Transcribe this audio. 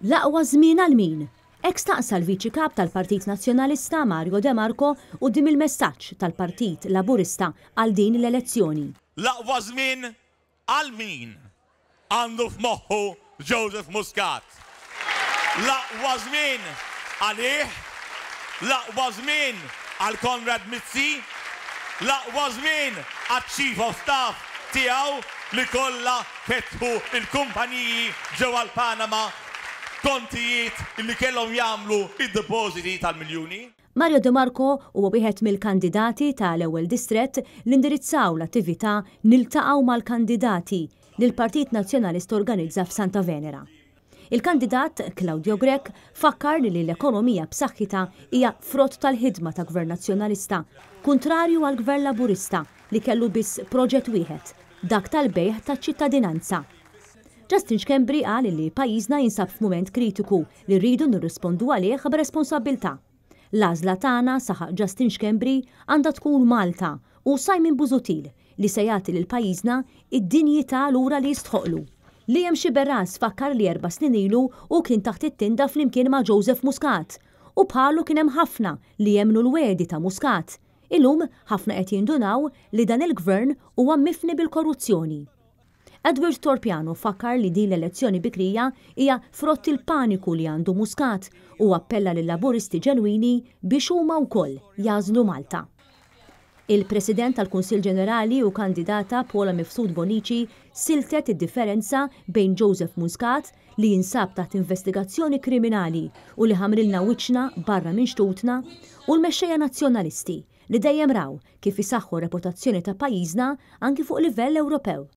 L-aqwa żmien għal min? Hekk staqsa l-Viċi Kap tal-Partit Nazzjonalista Mario De Marco quddiem il-messaġġ tal-Partit Laburista għal din l-elezzjoni. L-aqwa żmien għal min għandu f'moħħu Joseph Muscat. L-aqwa żmien għalih, l-aqwa żmien għal Konrad Mizzi, l-aqwa żmien għal-Chief of Staff tiegħu li kollha fetħu il-kumpaniji ġewwa l-Panama kontijiet li kellhom jagħmlu id-depositi tal-miljuni. Mario De Marco huwa wieħed mill-kandidati tal-ewwel distrett li indirizzaw l-attività niltaqgħu mal-kandidati li l-Partit Nazzjonalista organizza f'Santa Venera. Il-kandidat Claudio Grech fakkar li l-ekonomija b'saħħitha hija frott tal-ħidma ta' Gvern Nazzjonalista, kuntrarju għal Gvern Laburista li kellu biss proġett wieħed, dak tal-bejħ taċ-ċittadinanza. Justin Schembri qal li pajjiżna jinsab f'mument kritiku li rridu nirrispondu għalih b'responsabbiltà. L-għażla tagħna saħaq Justin Schembri għandha tkun Malta u Simon Busuttil li se jagħti lil pajjiżna id-dinjità lura li jistħoqlu. Liam Xiberras fakkar li 4 snin ilu u kien taħt it-tinda flimkien ma' Joseph Muscat u bħalu kien hemm ħafna li jemmnu l-wedi ta' Muscat. Illum ħafna qed jindunaw li dan il-gvern huwa mifni bil-korruzzjoni. Edward Torpiano fakkar li din l-elezzjoni bikrija hija frott il-paniku li għandu Muscat u appella lil laburisti ġenwini biex huma wkoll jażlu Malta. Il-President tal-Kunsill Ġenerali u kandidata Paula Mifsud Bonici siltet id-differenza bejn Joseph Muscat li jinsab taħt investigazzjoni kriminali u li ħamrilna wiċċna barra minn xtutna u l-mexxejja nazzjonalisti li dejjem raw kif isaħħu reputazzjoni ta' pajjiżna anki fuq livell Ewropew.